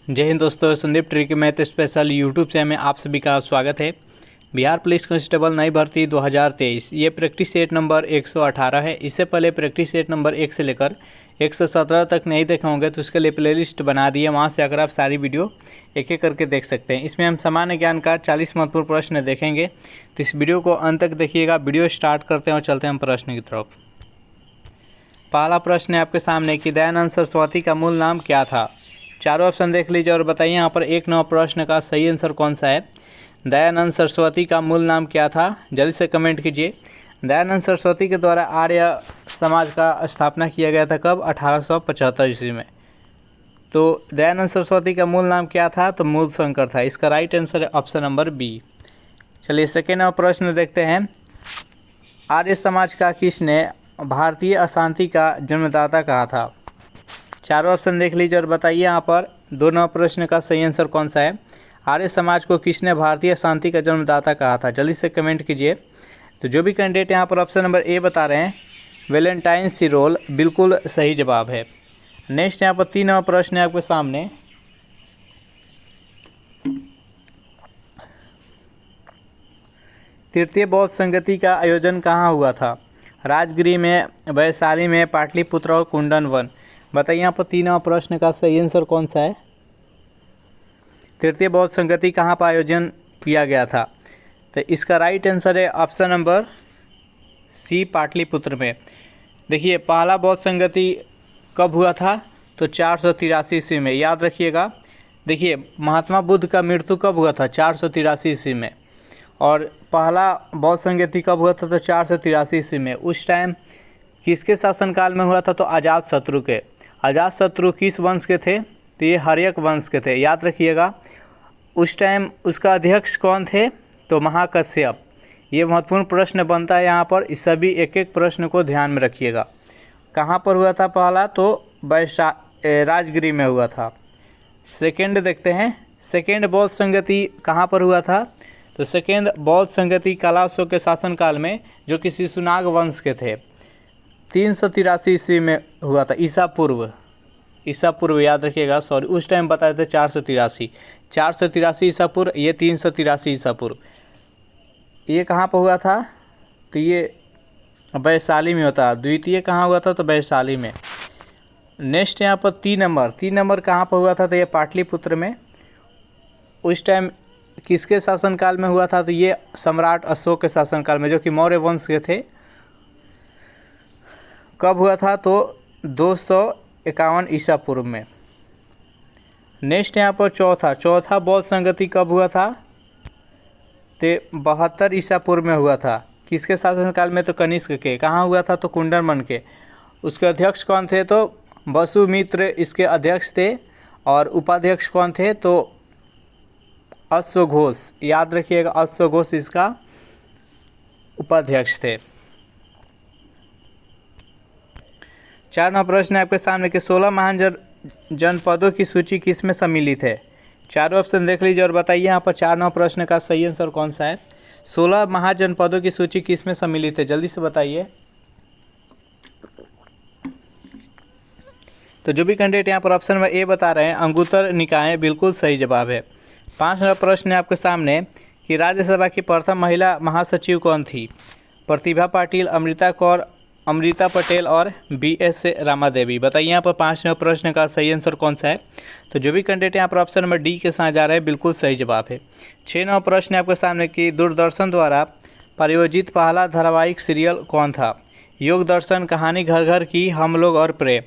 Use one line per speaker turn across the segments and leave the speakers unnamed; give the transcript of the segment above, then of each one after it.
जय हिंद दोस्तों, Sandeep trick math special YouTube channel में आप सभी का स्वागत है। बिहार पुलिस कांस्टेबल नई भर्ती 2023 ये प्रैक्टिस सेट नंबर 118 है। इससे पहले प्रैक्टिस सेट नंबर 1 से लेकर 117 तक नहीं देखे होंगे तो उसके लिए प्लेलिस्ट बना दी है, वहाँ से अगर आप सारी वीडियो एक एक करके देख सकते हैं। इसमें हम सामान्य ज्ञान का 40 महत्वपूर्ण प्रश्न देखेंगे, तो इस वीडियो को अंत तक देखिएगा। वीडियो स्टार्ट करते हैं और चलते हैं हम प्रश्न की तरफ। पहला प्रश्न है आपके सामने कि दयानंद सरस्वती का मूल नाम क्या था। चारों ऑप्शन देख लीजिए और बताइए यहाँ पर 1 नंबर प्रश्न का सही आंसर कौन सा है। दयानंद सरस्वती का मूल नाम क्या था, जल्दी से कमेंट कीजिए। दयानंद सरस्वती के द्वारा आर्य समाज का स्थापना किया गया था कब, 1875 ईस्वी में। तो दयानंद सरस्वती का मूल नाम क्या था, तो मूल शंकर था। इसका राइट आंसर है ऑप्शन नंबर बी। चलिए सेकेंड प्रश्न देखते हैं। आर्य समाज का किसने भारतीय अशांति का जन्मदाता कहा था। चारों ऑप्शन देख लीजिए और बताइए यहाँ पर 2 नंबर प्रश्न का सही आंसर कौन सा है। आर्य समाज को किसने भारतीय शांति का जन्मदाता कहा था, जल्दी से कमेंट कीजिए। तो जो भी कैंडिडेट यहाँ पर ऑप्शन नंबर ए बता रहे हैं, वैलेंटाइन सिरोल, बिल्कुल सही जवाब है। नेक्स्ट यहाँ पर 3 नंबर प्रश्न है आपके सामने। तृतीय बौद्ध संगति का आयोजन कहाँ हुआ था। राजगिरी में, वैशाली में, पाटलिपुत्र और कुंडन वन। बताइए यहाँ पर 3 नंबर प्रश्न का सही आंसर कौन सा है। तृतीय बौद्ध संगति कहाँ पर आयोजन किया गया था, तो इसका राइट आंसर है ऑप्शन नंबर सी, पाटलिपुत्र में। देखिए पहला बौद्ध संगति कब हुआ था, तो 483 ईस्वी में, याद रखिएगा। देखिए महात्मा बुद्ध का मृत्यु कब हुआ था, 483 ईस्वी में। और पहला बौद्ध संगति कब हुआ था, तो 483 ईस्वी में। उस टाइम किसके शासनकाल में हुआ था, तो अजातशत्रु के। अजातशत्रु किस वंश के थे, तो ये हर्यक वंश के थे, याद रखिएगा। उस टाइम उसका अध्यक्ष कौन थे, तो महाकश्यप। ये महत्वपूर्ण प्रश्न बनता है यहाँ पर, इस सभी एक एक प्रश्न को ध्यान में रखिएगा। कहाँ पर हुआ था पहला, तो राजगिरी में हुआ था। सेकेंड देखते हैं, सेकेंड बौद्ध संगति कहाँ पर हुआ था, तो सेकेंड बौद्ध संगति कलाशों के शासनकाल में, जो कि शिशुनाग वंश के थे। 383 ईस्वी में हुआ था, ईसा पूर्व याद रखिएगा। सॉरी, उस टाइम बताए थे 483 ईसा पूर्व, ये 383 ईसा पूर्व। ये कहाँ पर हुआ था, तो ये वैशाली में होता। द्वितीय कहाँ हुआ था, तो वैशाली में। नेक्स्ट यहाँ पर 3 नंबर कहाँ पर हुआ था, तो ये पाटलिपुत्र में। उस टाइम किसके शासनकाल में हुआ था, तो ये सम्राट अशोक के शासनकाल में, जो कि मौर्य वंश के थे। कब हुआ था, तो 251 ईसा पूर्व में। नेक्स्ट यहाँ पर चौथा बौद्ध संगति कब हुआ था, तो 72 ईसा पूर्व में हुआ था। किसके शासनकाल में, तो कनिष्क के। कहाँ हुआ था, तो कुंडनवन के। उसके अध्यक्ष कौन थे, तो वसुमित्र इसके अध्यक्ष थे। और उपाध्यक्ष कौन थे, तो अश्वघोष, याद रखिएगा, अश्वघोष इसका उपाध्यक्ष थे। 4 नंबर प्रश्न है आपके सामने कि 16 महान जनपदों की सूची किस में सम्मिलित है। चारों ऑप्शन देख लीजिए और बताइए यहाँ पर 4 नंबर प्रश्न का सही आंसर कौन सा है। 16 महाजनपदों की सूची किस में सम्मिलित है, जल्दी से बताइए। तो जो भी कैंडिडेट यहाँ पर ऑप्शन में ए बता रहे हैं, अंगुत्तर निकाय, बिल्कुल सही जवाब है। 5 नंबर प्रश्न है आपके सामने कि राज्यसभा की प्रथम महिला महासचिव कौन थी। प्रतिभा पाटिल, अमृता कौर, अमृता पटेल और BS रामादेवी। बताइए यहाँ पर 5 नंबर प्रश्न का सही आंसर कौन सा है। तो जो भी कैंडिडेट यहाँ पर ऑप्शन नंबर डी के साथ जा रहे हैं, बिल्कुल सही जवाब है। 6 नंबर प्रश्न है आपके सामने कि दूरदर्शन द्वारा प्रायोजित पहला धारावाहिक सीरियल कौन था। योग दर्शन, कहानी घर घर की, हम लोग और प्रेम।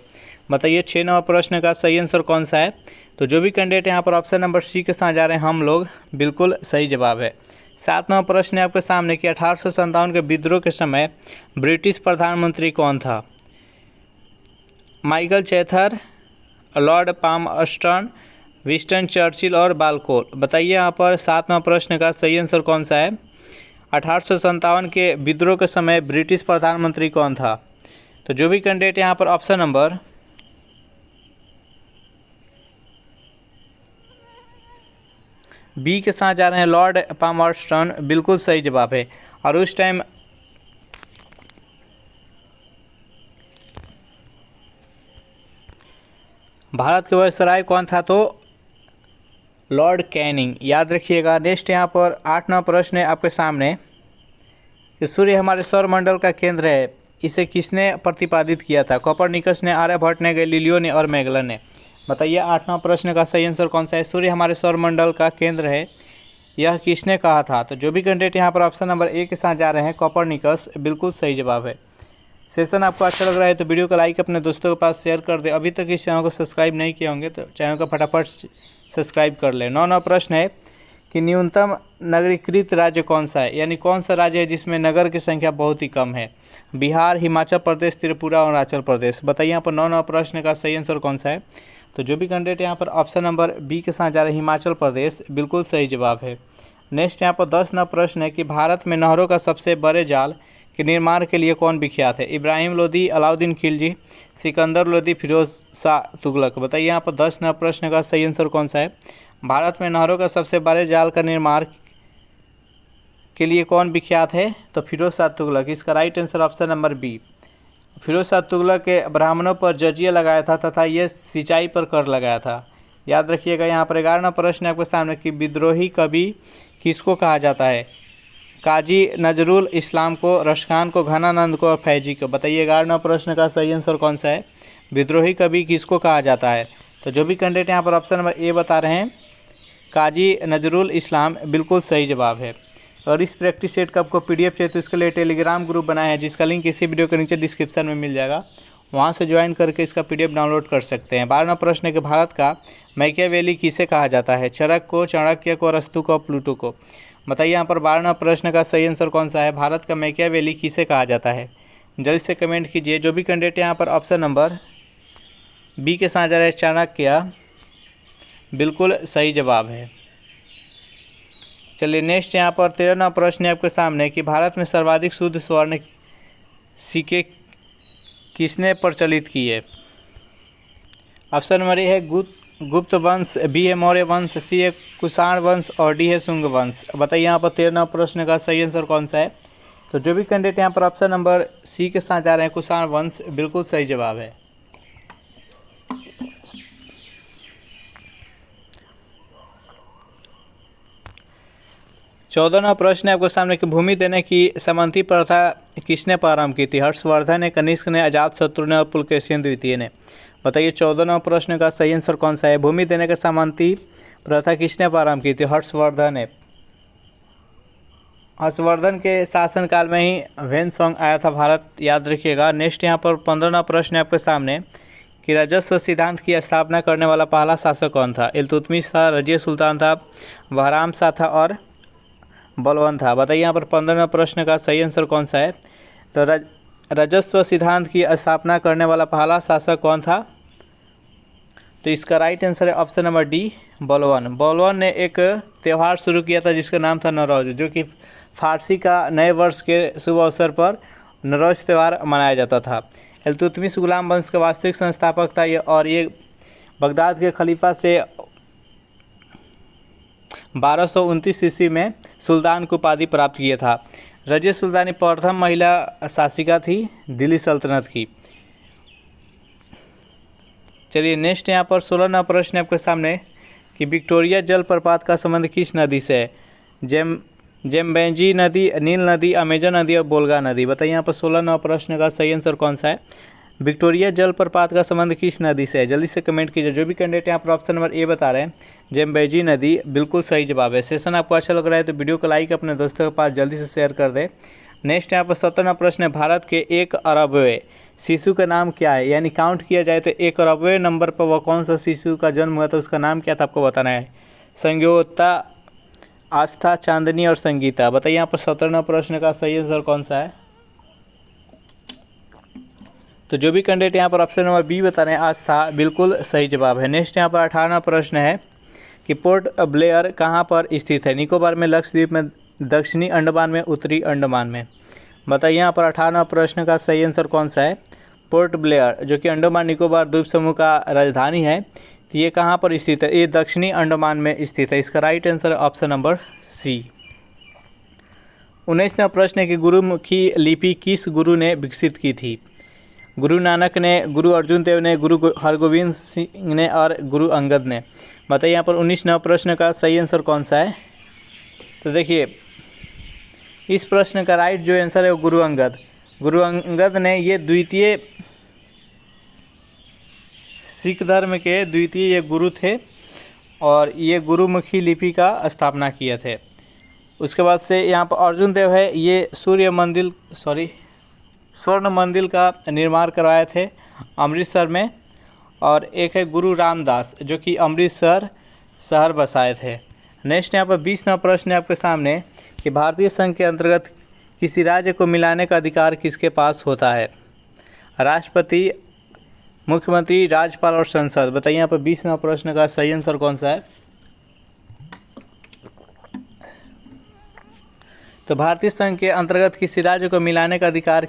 बताइए 6 नंबर प्रश्न का सही आंसर कौन सा है। तो जो भी कैंडिडेट यहाँ पर ऑप्शन नंबर सी के साथ जा रहे हैं, हम लोग, बिल्कुल सही जवाब है। 7 नंबर प्रश्न है आपके सामने कि 1857 के विद्रोह के समय ब्रिटिश प्रधानमंत्री कौन था। माइकल चैथर, लॉर्ड पामस्टर्न, विंस्टन चर्चिल और बालकोल। बताइए यहाँ पर 7 नंबर प्रश्न का सही आंसर कौन सा है। 1857 के विद्रोह के समय ब्रिटिश प्रधानमंत्री कौन था। तो जो भी कैंडिडेट यहाँ पर ऑप्शन नंबर बी के साथ जा रहे हैं, लॉर्ड पामस्टर्न, बिल्कुल सही जवाब है। और उस टाइम भारत के वायसराय कौन था, तो लॉर्ड कैनिंग, याद रखिएगा। नेक्स्ट यहाँ पर 8वां प्रश्न है आपके सामने कि सूर्य हमारे सौरमंडल का केंद्र है, इसे किसने प्रतिपादित किया था? कोपरनिकस ने, आर्यभट्ट ने, गैलीलियो ने और मैगलन ने। बताइए 8वां प्रश्न का सही आंसर कौन सा है? सूर्य हमारे सौरमंडल का केंद्र है, यह किसने कहा था? तो जो भी कैंडिडेट यहाँ पर ऑप्शन नंबर ए के साथ जा रहे हैं, कोपरनिकस, बिल्कुल सही जवाब है। सेशन आपको अच्छा लग रहा है तो वीडियो को लाइक अपने दोस्तों के पास शेयर कर दे। अभी तक इस चैनल को सब्सक्राइब नहीं किए होंगे तो चैनल को फटाफट सब्सक्राइब कर ले। 9वां प्रश्न है कि न्यूनतम नगरीकृत राज्य कौन सा है, यानी कौन सा राज्य है जिसमें नगर की संख्या बहुत ही कम है? बिहार, हिमाचल प्रदेश, त्रिपुरा और अरुणाचल प्रदेश। बताइए यहाँ पर 9वां प्रश्न का सही आंसर कौन सा है? तो जो भी कैंडिडेट यहाँ पर ऑप्शन नंबर बी के साथ जा रहे हैं, हिमाचल प्रदेश, बिल्कुल सही जवाब है। नेक्स्ट यहाँ पर 10वां प्रश्न है कि भारत में नहरों का सबसे बड़े जाल के निर्माण के लिए कौन विख्यात है? इब्राहिम लोदी, अलाउद्दीन खिलजी, सिकंदर लोदी, फिरोज शाह तुगलक। बताइए यहाँ पर 10वां प्रश्न का सही आंसर कौन सा है? भारत में नहरों का सबसे बड़े जाल का निर्माण के लिए कौन विख्यात है? तो फिरोज शाह तुगलक। इसका right answer option number B. Firoz Shah Tughlaq के ब्राह्मणों पर जजिया लगाया था तथा ये सिंचाई पर कर लगाया था। याद रखिएगा। यहाँ पर 11वां प्रश्न आपके सामने कि विद्रोही कवि किसको कहा जाता है? काजी नजरुल इस्लाम को, रशखान को, घनानंद को और फैजी को। बताइए 11वां प्रश्न का सही आंसर कौन सा है? विद्रोही कवि किसको कहा जाता है? तो जो भी कैंडिडेट यहाँ पर ऑप्शन नंबर ए बता रहे हैं, काजी नजरुल इस्लाम, बिल्कुल सही जवाब है। और इस प्रैक्टिस सेट का आपको पीडीएफ चाहिए तो इसके लिए टेलीग्राम ग्रुप बनाया है जिसका लिंक इसी वीडियो के नीचे डिस्क्रिप्शन में मिल जाएगा, वहाँ से ज्वाइन करके इसका पीडीएफ डाउनलोड कर सकते हैं। 12वां प्रश्न है कि भारत का मैकियावेली किसे कहा जाता है? चरक को, चाणक्य को, अरस्तु को, प्लूटो को। बताइए यहाँ पर 12वां प्रश्न का सही आंसर कौन सा है? भारत का मैकियावेली किसे कहा जाता है? जल्दी से कमेंट कीजिए। जो भी कैंडिडेट यहाँ पर ऑप्शन नंबर बी के साथ जा रहे हैं, चाणक्य, बिल्कुल सही जवाब है। चलिए नेक्स्ट यहाँ पर 13वां प्रश्न है आपके सामने कि भारत में सर्वाधिक शुद्ध स्वर्ण सिक्के किसने प्रचलित किए? ऑप्शन नंबर ए है गुप्त वंश, बी है मौर्य वंश, सी है कुषाण वंश और डी है शुंग वंश। बताइए यहाँ पर 13वां प्रश्न का सही आंसर कौन सा है? तो जो भी कैंडिडेट यहाँ पर ऑप्शन नंबर सी के साथ जा रहे हैं, कुषाण वंश, बिल्कुल सही जवाब है। चौदहवां प्रश्न है आपके सामने कि भूमि देने की सामंती प्रथा किसने प्रारंभ की थी? हर्षवर्धन ने, कनिष्क ने, अजातशत्रु ने और पुलकेशिन द्वितीय ने। बताइए 14वां प्रश्न का सही आंसर कौन सा है? भूमि देने की सामंती प्रथा किसने प्रारंभ की थी? हर्षवर्धन ने। हर्षवर्धन के शासनकाल में ही वैन-सॉन्ग आया था भारत, याद रखिएगा। नेक्स्ट यहाँ पर 15वां प्रश्न है आपके सामने कि राजस्व सिद्धांत की स्थापना करने वाला पहला शासक कौन था? इल्तुतमिश था, रजिया सुल्तान था, बहराम शाह था और बलवन था। बताइए यहाँ पर 15वां प्रश्न का सही आंसर कौन सा है? तो राजस्व सिद्धांत की स्थापना करने वाला पहला शासक कौन था? तो इसका राइट आंसर है ऑप्शन नंबर डी, बलवन। बलवन ने एक त्यौहार शुरू किया था जिसका नाम था नौरोज, जो कि फारसी का नए वर्ष के शुभ अवसर पर नौरोज त्यौहार मनाया जाता था। इल्तुतमिश गुलाम वंश का वास्तविक संस्थापक था और ये बगदाद के खलीफा से 1229 ईस्वी में सुल्तान को उपाधि प्राप्त किया था। रजिया सुल्तानी प्रथम महिला शासिका थी दिल्ली सल्तनत की। चलिए नेक्स्ट यहाँ पर 16वां प्रश्न आपके सामने कि विक्टोरिया जलप्रपात का संबंध किस नदी से है? जेम्बेंजी नदी, नील नदी, अमेजन नदी और बोल्गा नदी। बताइए यहाँ पर 16वां प्रश्न का सही आंसर कौन सा है? विक्टोरिया जलप्रपात का संबंध किस नदी से है? जल्दी से कमेंट कीजिए। जो भी कैंडिडेट यहाँ पर ऑप्शन नंबर ए बता रहे हैं, जेम्बेंजी नदी, बिल्कुल सही जवाब है। सेशन आपको अच्छा लग रहा है तो वीडियो को लाइक अपने दोस्तों के पास जल्दी से शेयर कर दे। नेक्स्ट यहाँ पर 17वां प्रश्न है, भारत के 1 अरबवें शिशु का नाम क्या है? यानी काउंट किया जाए तो 1 अरबवें नंबर पर वह कौन सा शिशु का जन्म हुआ था, उसका नाम क्या था आपको बताना है। संज्ञोता, आस्था, चांदनी और संगीता। बताइए यहाँ पर 17वां प्रश्न का सही आंसर कौन सा है? तो जो भी कैंडिडेट यहाँ पर ऑप्शन नंबर बी बता रहे हैं, आस्था, बिल्कुल सही जवाब है। नेक्स्ट यहाँ पर 18वां प्रश्न है कि पोर्ट ब्लेयर कहाँ पर स्थित है? निकोबार में, लक्षद्वीप में, दक्षिणी अंडमान में, उत्तरी अंडमान में। बताइए यहाँ पर 18वां प्रश्न का सही आंसर कौन सा है? पोर्ट ब्लेयर, जो कि अंडमान निकोबार द्वीप समूह का राजधानी है, तो ये कहाँ पर स्थित है? ये दक्षिणी अंडमान में स्थित है। इसका राइट आंसर है ऑप्शन नंबर सी। 19वां प्रश्न है कि गुरुमुखी लिपि किस गुरु ने विकसित की थी? गुरु नानक ने, गुरु अर्जुन देव ने, गुरु हरगोविंद सिंह ने और गुरु अंगद ने। बताइए यहाँ पर 19 प्रश्न का सही आंसर कौन सा है। तो देखिए इस प्रश्न का राइट जो आंसर है वो गुरु अंगद। गुरु अंगद ने ये द्वितीय सिख धर्म के द्वितीय ये गुरु थे और ये गुरुमुखी लिपि का स्थापना किए थे। उसके बाद से यहाँ पर अर्जुन देव है, ये स्वर्ण मंदिर का निर्माण करवाए थे अमृतसर में। और एक है गुरु रामदास जो कि अमृतसर शहर बसाए थे। नेक्स्ट यहाँ पर 20वां प्रश्न है आपके सामने कि भारतीय संघ के अंतर्गत किसी राज्य को मिलाने का अधिकार किसके पास होता है। राष्ट्रपति, मुख्यमंत्री, राज्यपाल और संसद। बताइए यहाँ पर 20वां प्रश्न का सही आंसर कौन सा है। तो भारतीय संघ के अंतर्गत किसी राज्य को मिलाने का अधिकार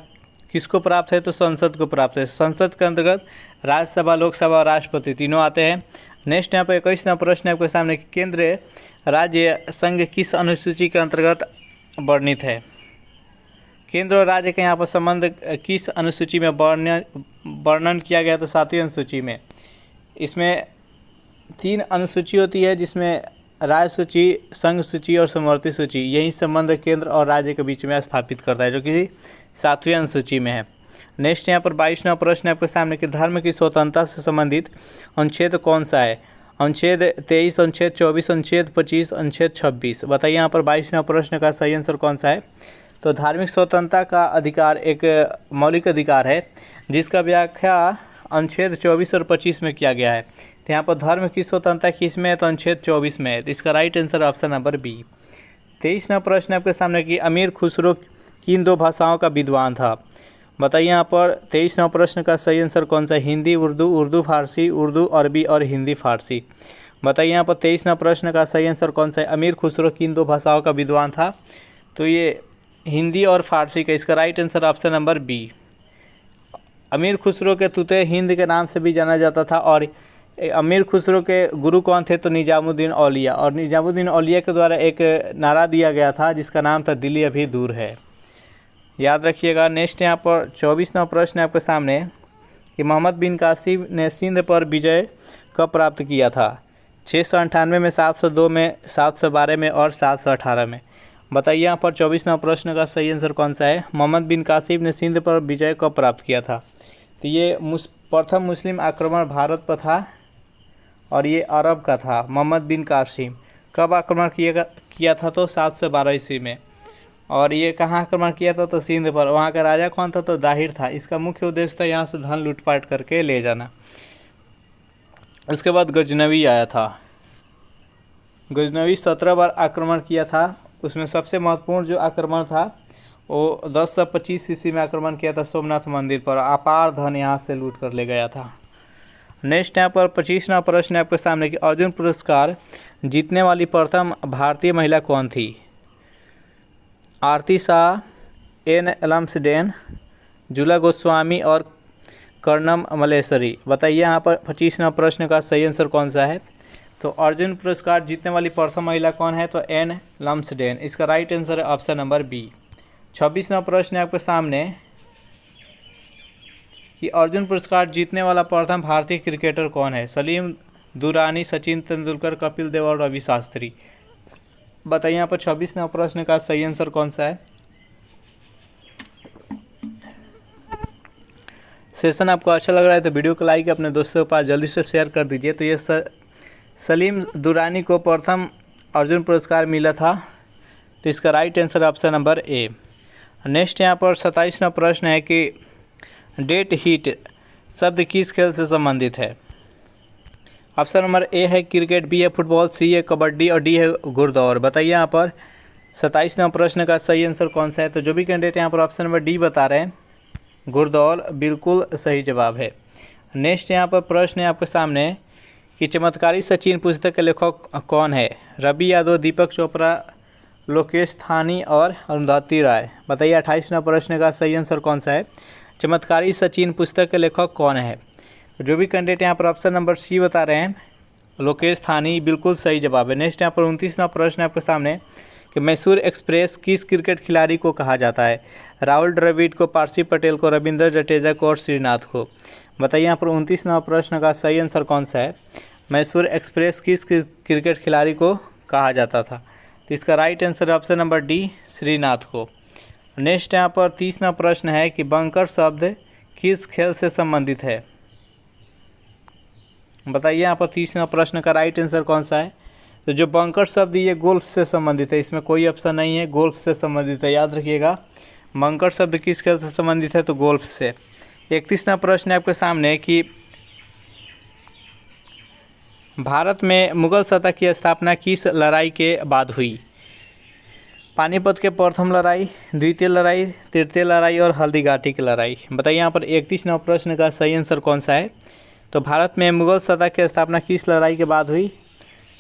किसको प्राप्त है, तो संसद को प्राप्त है। संसद के अंतर्गत राज्यसभा, लोकसभा और राष्ट्रपति तीनों आते हैं। नेक्स्ट यहाँ पर 21वां प्रश्न आपके सामने केंद्रीय राज्य संघ किस अनुसूची के अंतर्गत वर्णित है। केंद्र और राज्य के यहाँ पर संबंध किस अनुसूची में वर्णन किया गया, तो 7वीं अनुसूची में। इसमें 3 अनुसूची होती है जिसमें राज्य सूची, संघ सूची और समवर्ती सूची। यही संबंध केंद्र और राज्य के बीच में स्थापित करता है जो कि 7वीं अनुसूची में है। नेक्स्ट यहाँ पर 22वां प्रश्न आपके सामने कि धर्म की स्वतंत्रता से संबंधित अनुच्छेद कौन सा है। अनुच्छेद 23, अनुच्छेद 24, अनुच्छेद 25, अनुच्छेद 26। बताइए यहाँ पर 22वां प्रश्न का सही आंसर कौन सा है। तो धार्मिक स्वतंत्रता का अधिकार एक मौलिक अधिकार है जिसका व्याख्या अनुच्छेद 24 और 25 में किया गया है। तो यहाँ पर धर्म की स्वतंत्रता किस में है, तो अनुच्छेद 24 में है। तो इसका right answer option number B. 23वां प्रश्न आपके सामने कि अमीर खुसरो किन 2 भाषाओं का विद्वान था। बताइए यहाँ पर 23वां प्रश्न का सही आंसर कौन सा है। हिंदी उर्दू, उर्दू फारसी, उर्दू अरबी और हिंदी फारसी। बताइए यहाँ पर 23वां प्रश्न का सही आंसर कौन सा है। अमीर खुसरो किन 2 भाषाओं का विद्वान था, तो ये हिंदी और फारसी का। इसका right answer option number B. Amir Khusro के तूते हिंद के नाम से भी जाना जाता था। और अमीर खुसरो के गुरु कौन थे, तो निजामुद्दीन औलिया। और निजामुद्दीन औलिया के द्वारा एक नारा दिया गया था जिसका नाम था दिल्ली अभी दूर है, याद रखिएगा। नेक्स्ट यहाँ पर 24वां प्रश्न है आपके सामने कि मोहम्मद बिन कासिम ने सिंध पर विजय कब प्राप्त किया था। 698 में, 702 में, 712 में और 718 में। बताइए यहाँ पर 24वां प्रश्न का सही आंसर कौन सा है। मोहम्मद बिन कासिम ने सिंध पर विजय कब प्राप्त किया था। तो ये प्रथम मुस्लिम आक्रमण भारत पर था और ये अरब का था। मोहम्मद बिन कासिम कब आक्रमण किया था, तो 712 ईस्वी में। और ये कहाँ आक्रमण किया था, तो सिंध पर। वहाँ का राजा कौन था, तो दाहिर था। इसका मुख्य उद्देश्य था यहाँ से धन लूटपाट करके ले जाना। उसके बाद गजनवी आया था। गजनवी 17 बार आक्रमण किया था। उसमें सबसे महत्वपूर्ण जो आक्रमण था वो 1025 ईस्वी में आक्रमण किया था सोमनाथ मंदिर पर। अपार धन यहाँ से लूट कर ले गया था। नेक्स्ट यहाँ पर 25वां प्रश्न है आपके सामने कि अर्जुन पुरस्कार जीतने वाली प्रथम भारतीय महिला कौन थी। आरती शाह, एन लम्सडेन, जुला गोस्वामी और कर्णम मलेश्वरी। बताइए यहाँ पर 25वां प्रश्न का सही आंसर कौन सा है। तो अर्जुन पुरस्कार जीतने वाली प्रथम महिला कौन है, तो एन लम्सडेन। इसका राइट आंसर है ऑप्शन नंबर बी। 26वां प्रश्न है आपके सामने कि अर्जुन पुरस्कार जीतने वाला प्रथम भारतीय क्रिकेटर कौन है। सलीम दुरानी, सचिन तेंदुलकर, कपिल देव और रवि शास्त्री। बताइए यहाँ पर 26वां प्रश्न का सही आंसर कौन सा है। सेशन आपको अच्छा लग रहा है तो वीडियो को लाइक अपने दोस्तों के पास जल्दी से शेयर कर दीजिए। तो ये सलीम दुरानी को प्रथम अर्जुन पुरस्कार मिला था। तो इसका right answer option number A. Next यहाँ पर 27वां प्रश्न है कि डेट हीट शब्द किस खेल से संबंधित है। ऑप्शन नंबर ए है क्रिकेट, बी है फुटबॉल, सी है कबड्डी और डी है घुड़दौड़। बताइए यहाँ पर 27वां प्रश्न का सही आंसर कौन सा है। तो जो भी कैंडिडेट यहाँ पर ऑप्शन नंबर डी बता रहे हैं, घुड़दौड़ बिल्कुल सही जवाब है। नेक्स्ट यहाँ पर प्रश्न है आपके सामने कि चमत्कारी सचिन पुस्तक के लेखक कौन है। रवि यादव, दीपक चोपड़ा, लोकेश थानी और अरुंधति राय। बताइए 28वां प्रश्न का सही आंसर कौन सा है। चमत्कारी सचिन पुस्तक के लेखक कौन है। जो भी कैंडिडेट यहाँ पर ऑप्शन नंबर सी बता रहे हैं, लोकेश थानी, बिल्कुल सही जवाब है। नेक्स्ट यहाँ पर 29वां प्रश्न आपके सामने कि मैसूर एक्सप्रेस किस क्रिकेट खिलाड़ी को कहा जाता है? राहुल द्रविड़ को, पारसी पटेल को, रविंद्र जडेजा को और श्रीनाथ को। बताइए यहाँ पर 29वां प्रश्न का सही आंसर कौन सा है? मैसूर एक्सप्रेस किस क्रिकेट खिलाड़ी को कहा जाता था? तो इसका right answer option number D, Shrinath को। नेक्स्ट यहाँ पर 30वां प्रश्न है कि बंकर शब्द किस खेल से संबंधित है? बताइए यहाँ पर 30वां प्रश्न का राइट आंसर कौन सा है? तो जो बंकर शब्द ये गोल्फ से संबंधित है, इसमें कोई ऑप्शन नहीं है, गोल्फ से संबंधित है, याद रखिएगा। बंकर शब्द किस खेल से संबंधित है? तो गोल्फ से। 31वां प्रश्न है आपके सामने कि भारत में मुगल सत्ता की स्थापना किस लड़ाई के बाद हुई? पानीपत के प्रथम लड़ाई, द्वितीय लड़ाई, तृतीय लड़ाई और हल्दीघाटी की लड़ाई। बताइए यहाँ पर 31वां प्रश्न का सही आंसर कौन सा है? तो भारत में मुगल सत्ता की स्थापना किस लड़ाई के बाद हुई?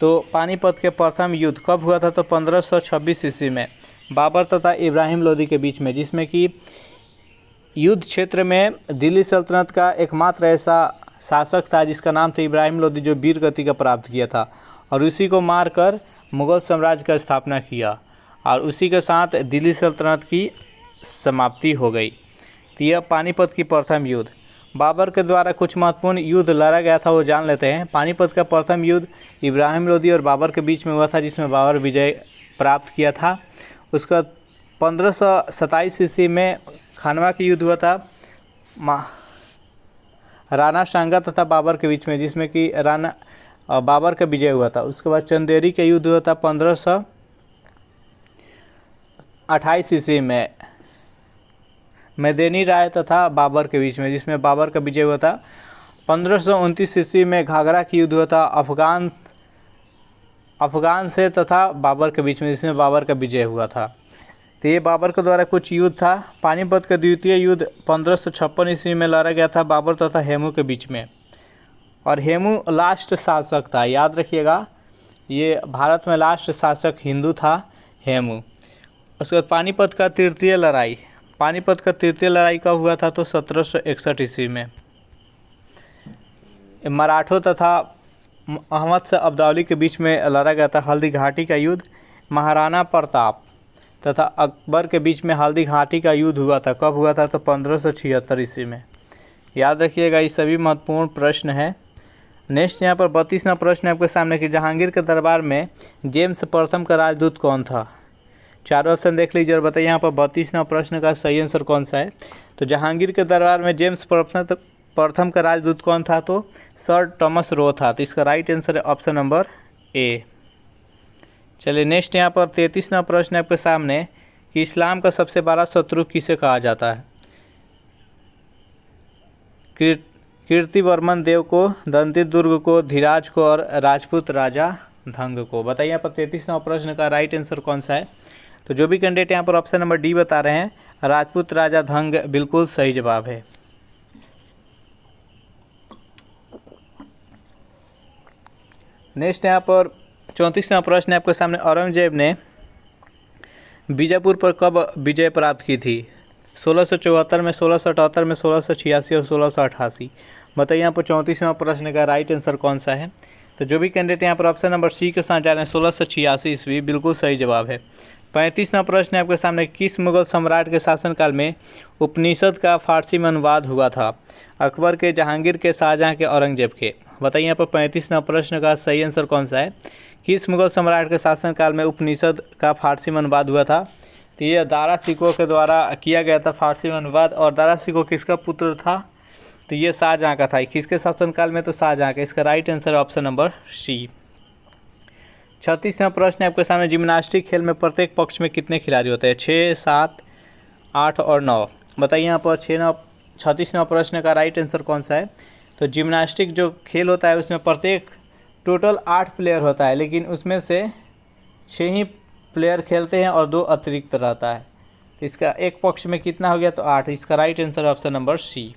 तो पानीपत के प्रथम युद्ध कब हुआ था? तो 1526 ईस्वी में बाबर तथा इब्राहिम लोदी के बीच में, जिसमें कि युद्ध क्षेत्र में दिल्ली सल्तनत का एकमात्र ऐसा शासक था जिसका नाम था इब्राहिम लोदी, जो वीर गति का प्राप्त किया था और उसी को मारकर मुगल साम्राज्य का स्थापना किया और उसी के साथ दिल्ली सल्तनत की समाप्ति हो गई। तो यह पानीपत की प्रथम युद्ध। बाबर के द्वारा कुछ महत्वपूर्ण युद्ध लड़ा गया था, वो जान लेते हैं। पानीपत का प्रथम युद्ध इब्राहिम लोदी और बाबर के बीच में हुआ था, जिसमें बाबर विजय प्राप्त किया था। उसका 1527 ईस्वी में खानवा की युद्ध हुआ था राणा सांगा तथा बाबर के बीच में, जिसमें कि बाबर का विजय हुआ था। उसके बाद चंदेरी का युद्ध हुआ था 1528 ईस्वी में मैदेनी राय तथा बाबर के बीच में, जिसमें बाबर का विजय हुआ था। 1529 ईस्वी में घाघरा की युद्ध हुआ था अफगान से तथा बाबर के बीच में, जिसमें बाबर का विजय हुआ था। तो ये बाबर के द्वारा कुछ युद्ध था। पानीपत का द्वितीय युद्ध 1556 ईस्वी में लड़ा गया था बाबर तथा हेमू के बीच में, और हेमू लास्ट शासक था, याद रखिएगा। ये भारत में लास्ट शासक हिंदू था हेमू। उसके बाद पानीपत का तृतीय लड़ाई कब हुआ था? तो 1761 ईस्वी में मराठों तथा अहमद शाह अब्दाली के बीच में लड़ा गया था हल्दीघाटी का युद्ध। महाराणा प्रताप तथा अकबर के बीच में हल्दीघाटी का युद्ध हुआ था। कब हुआ था? तो 1576 ईस्वी में। याद रखिएगा, ये सभी महत्वपूर्ण प्रश्न हैं। नेक्स्ट यहाँ पर 32वां प्रश्न आपके सामने कि जहांगीर के दरबार में जेम्स प्रथम का राजदूत कौन था? चारों ऑप्शन देख लीजिए और बताइए यहाँ पर 32वां प्रश्न का सही आंसर कौन सा है? तो जहांगीर के दरबार में जेम्स प्रथम का राजदूत कौन था? तो सर थॉमस रो था। तो इसका राइट आंसर है ऑप्शन नंबर ए। चलिए नेक्स्ट यहाँ पर 33वां प्रश्न आपके सामने कि इस्लाम का सबसे बड़ा शत्रु किसे कहा जाता है? कीर्तिवर्मन देव को, दंती दुर्ग को, धीराज को और राजपूत राजा धंग को। बताइए यहाँ पर 33वां प्रश्न का राइट आंसर कौन सा है? तो जो भी कैंडिडेट यहाँ पर ऑप्शन नंबर डी बता रहे हैं, राजपूत राजा धंग, बिल्कुल सही जवाब है। नेक्स्ट यहाँ पर 34वां प्रश्न है आपके सामने, औरंगजेब ने बीजापुर पर कब विजय प्राप्त की थी? 1674 में, 1678 में, 1686 और 1688। बताइए यहाँ पर 34वां प्रश्न का राइट आंसर कौन सा है? तो जो भी कैंडिडेट यहाँ पर ऑप्शन नंबर सी के साथ जा रहे हैं 1686 ईस्वी, बिल्कुल सही जवाब है। 35वां प्रश्न है आपके सामने, किस मुगल सम्राट के शासनकाल में उपनिषद का फारसी में अनुवाद हुआ था? अकबर के, जहांगीर के, शाहजहाँ के, औरंगजेब के। बताइए यहाँ पर 35वां प्रश्न का सही आंसर कौन सा है? किस मुगल सम्राट के शासनकाल में उपनिषद का फारसी में अनुवाद हुआ था? तो ये दारा शिकोह के द्वारा किया गया था फारसी में अनुवाद। और दारा शिकोह किसका पुत्र था? तो ये शाहजहाँ का था। किसके शासनकाल में? तो शाहजहाँ का। इसका राइट आंसर है ऑप्शन नंबर सी। 36वां प्रश्न है आपके सामने, जिम्नास्टिक खेल में प्रत्येक पक्ष में कितने खिलाड़ी होते हैं? 6, 7, 8 और 9। बताइए यहाँ पर 36वां प्रश्न का राइट आंसर कौन सा है? तो जिम्नास्टिक जो खेल होता है उसमें प्रत्येक टोटल 8 प्लेयर होता है, लेकिन उसमें से 6 ही प्लेयर खेलते हैं और 2 अतिरिक्त रहता है। तो इसका एक पक्ष में कितना हो गया? तो 8। इसका right answer option number C.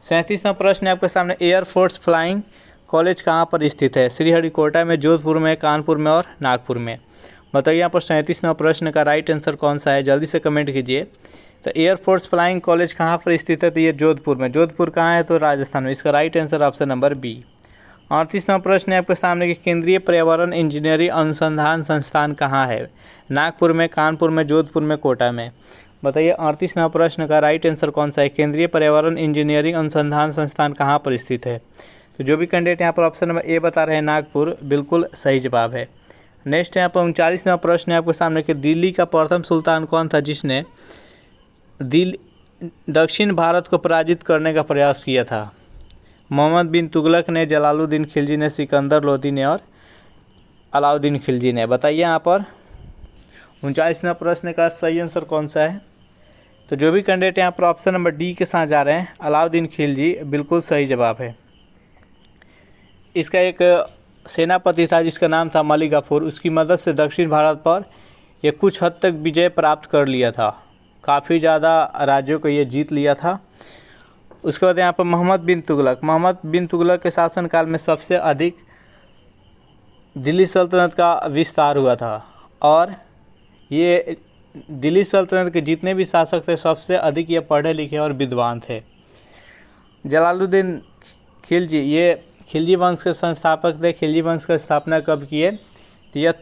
37वां प्रश्न है आपके सामने, एयरफोर्स फ्लाइंग कॉलेज कहाँ पर स्थित है? श्रीहरिकोटा में, जोधपुर में, कानपुर में और नागपुर में। बताइए यहाँ पर 37वां प्रश्न का राइट आंसर कौन सा है? जल्दी से कमेंट कीजिए। तो एयरफोर्स फ्लाइंग कॉलेज कहाँ पर स्थित है? तो ये जोधपुर में। जोधपुर कहाँ है? तो राजस्थान में। इसका right answer option number B. 38वां प्रश्न है आपके सामने कि केंद्रीय पर्यावरण इंजीनियरिंग अनुसंधान संस्थान कहाँ है? नागपुर में, कानपुर में, जोधपुर में, कोटा में। बताइए 38वां प्रश्न का राइट आंसर कौन सा है? केंद्रीय पर्यावरण इंजीनियरिंग अनुसंधान संस्थान कहाँ पर स्थित है? तो जो भी कैंडिडेट यहाँ पर ऑप्शन नंबर ए बता रहे हैं नागपुर, बिल्कुल सही जवाब है। नेक्स्ट यहाँ पर 39वां प्रश्न है आपके सामने कि दिल्ली का प्रथम सुल्तान कौन था जिसने दक्षिण भारत को पराजित करने का प्रयास किया था? मोहम्मद बिन तुगलक ने, जलालुद्दीन खिलजी ने, सिकंदर लोदी ने और अलाउद्दीन खिलजी ने। बताइए यहाँ पर 39वां प्रश्न का सही आंसर कौन सा है? तो जो भी कैंडिडेट यहाँ पर ऑप्शन नंबर डी के साथ जा रहे हैं, अलाउद्दीन खिलजी, बिल्कुल सही जवाब है। इसका एक सेनापति था जिसका नाम था मलिक गाफूर, उसकी मदद से दक्षिण भारत पर यह कुछ हद तक विजय प्राप्त कर लिया था, काफ़ी ज़्यादा राज्यों को ये जीत लिया था। उसके बाद यहाँ पर मोहम्मद बिन तुगलक के शासनकाल में सबसे अधिक दिल्ली सल्तनत का विस्तार हुआ था और ये दिल्ली सल्तनत के जितने भी शासक थे सबसे अधिक ये पढ़े लिखे और विद्वान थे। जलालुद्दीन खिलजी, ये खिलजी वंश के संस्थापक थे। खिलजी वंश की स्थापना कब की है? तो यह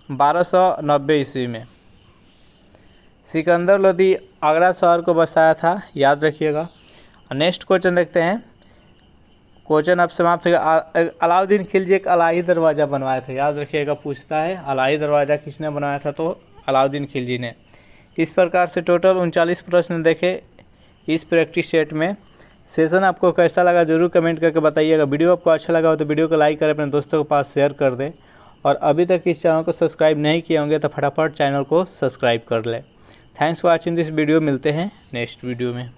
1290 ईस्वी में। सिकंदर लोदी आगरा शहर को बसाया था, याद रखिएगा। नेक्स्ट क्वेश्चन देखते हैं। क्वेश्चन अब समाप्त हो गया। अलाउद्दीन खिलजी एक अलाही दरवाज़ा बनवाया था, याद रखिएगा, पूछता है अलाही दरवाज़ा किसने बनाया था? तो अलाउद्दीन खिलजी ने। इस प्रकार से टोटल 39 प्रश्न देखे इस प्रैक्टिस सेट में। सेशन आपको कैसा लगा जरूर कमेंट करके बताइएगा। वीडियो आपको अच्छा लगा हो तो वीडियो को लाइक करें, अपने दोस्तों के पास शेयर कर दें और अभी तक इस चैनल को सब्सक्राइब नहीं किए होंगे तो फटाफट चैनल को सब्सक्राइब कर लें। Thanks for watching this video. मिलते हैं नेक्स्ट वीडियो में।